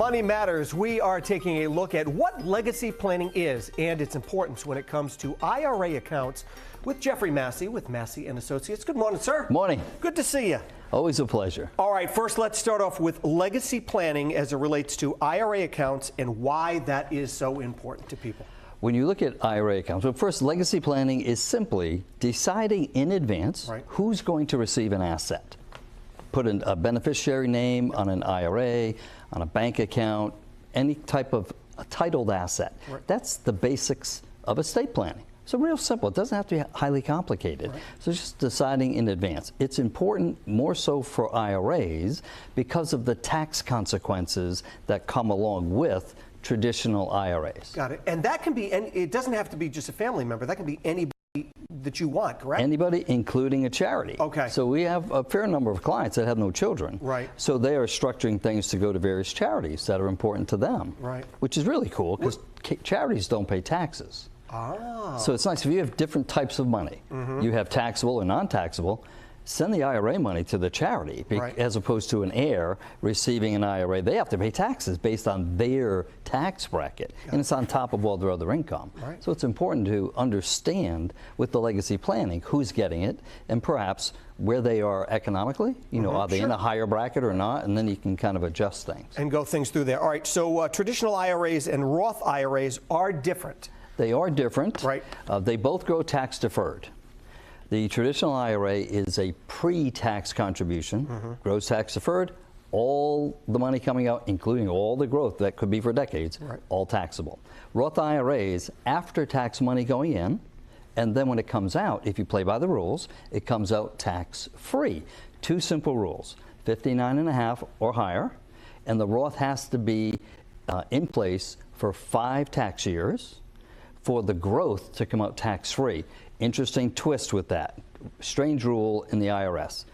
Money Matters. We are taking a look at what legacy planning is and its importance when it comes to IRA accounts with Jeffrey Massey with Massey and Associates. Good morning, sir. Morning. Good to see you. Always a pleasure. All right, first let's start off with legacy planning as it relates to IRA accounts and why that is so important to people. When you look at IRA accounts, well, first, legacy planning is simply deciding in advance who's going to receive an asset. Put a beneficiary name on an IRA, on a bank account, any type of a titled asset. That's the basics of estate planning. So real simple. It doesn't have to be highly complicated. So just deciding in advance. It's important more so for IRAs because of the tax consequences that come along with traditional IRAs. Got it. And that can be, and it doesn't have to be just a family member. That can be anybody that you want, correct? Anybody, including a charity. Okay. So we have a fair number of clients that have no children. Right. So they are structuring things to go to various charities that are important to them. Right. Which is really cool because charities don't pay taxes. Ah. So it's nice if you have different types of money. You have taxable or non-taxable. Send the IRA money to the charity as opposed to an heir receiving an IRA. They have to pay taxes based on their tax bracket, and it's on top of all their other income. So it's important to understand with the legacy planning who's getting it and perhaps where they are economically. You know, are they in a higher bracket or not? And then you can kind of adjust things. And go things through there. All right, so traditional IRAs and Roth IRAs are different. They are different. They both grow tax deferred. The traditional IRA is a pre-tax contribution, grows tax deferred, all the money coming out, including all the growth that could be for decades, all taxable. Roth IRAs, after tax money going in, and then when it comes out, if you play by the rules, it comes out tax-free. Two simple rules, 59.5 or higher, and the Roth has to be in place for 5 tax years for the growth to come out tax-free. Interesting twist with that. Strange rule in the IRS.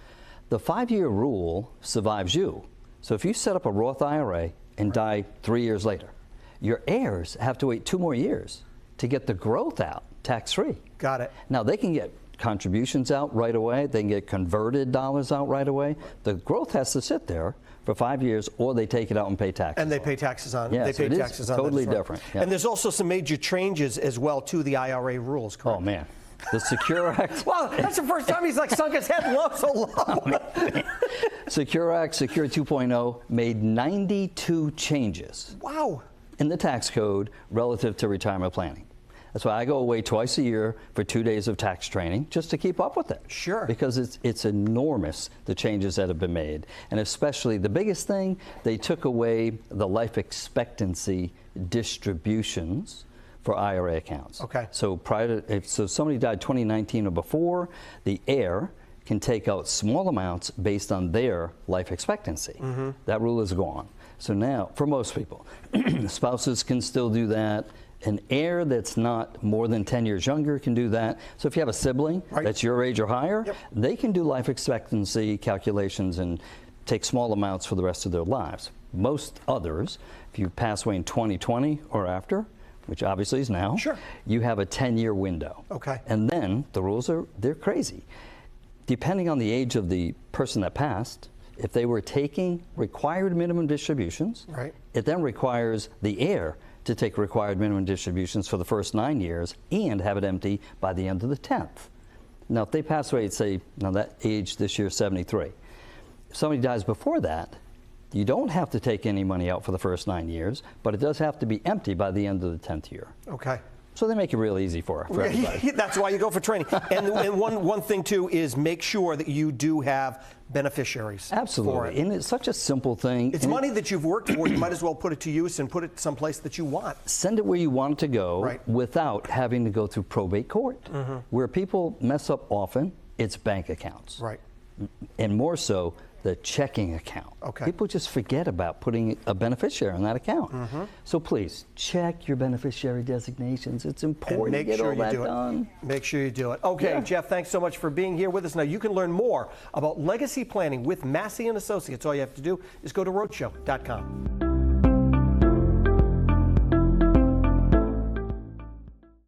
The 5-year rule survives you. So if you set up a Roth IRA and die 3 years later, your heirs have to wait 2 more years to get the growth out tax-free. Got it. Now they can get contributions out right away. They can get converted dollars out right away. The growth has to sit there for 5 years, or they take it out and pay taxes. And they pay taxes on it. Yeah, so it is totally different. And there's also some major changes as well to the IRA rules, correct? Oh man. The Secure Act. Well, that's the first time he's like sunk his head low so low. Secure Act, Secure 2.0 made 92 changes. Wow. In the tax code relative to retirement planning. That's why I go away twice a year for 2 days of tax training just to keep up with it. Sure. Because it's enormous, the changes that have been made. And especially the biggest thing, they took away the life expectancy distributions for IRA accounts. Okay. So if somebody died 2019 or before, the heir can take out small amounts based on their life expectancy. That rule is gone. So now, for most people, spouses can still do that. An heir that's not more than 10 years younger can do that. So if you have a sibling that's your age or higher, they can do life expectancy calculations and take small amounts for the rest of their lives. Most others, if you pass away in 2020 or after, which obviously is now, you have a 10-year window. Okay. And then the rules they're crazy. Depending on the age of the person that passed, if they were taking required minimum distributions, it then requires the heir to take required minimum distributions for the first 9 years and have it empty by the end of the 10th. Now, if they pass away at, say, now that age this year, 73. If somebody dies before that, you don't have to take any money out for the first 9 years, but it does have to be empty by the end of the 10th year. Okay. So they make it real easy for everybody. That's why you go for training. And one thing, too, is make sure that you do have beneficiaries. Absolutely. And it's such a simple thing. It's money that you've worked for. You might as well put it to use and put it someplace that you want. Send it where you want it to go without having to go through probate court. Where people mess up often, it's bank accounts. Right. And more so, the checking account. Okay. People just forget about putting a beneficiary on that account. So please, check your beneficiary designations. It's important to get all that done. Make sure you do it. Okay, Jeff, thanks so much for being here with us. Now, you can learn more about legacy planning with Massey and Associates. All you have to do is go to rhodeshow.com.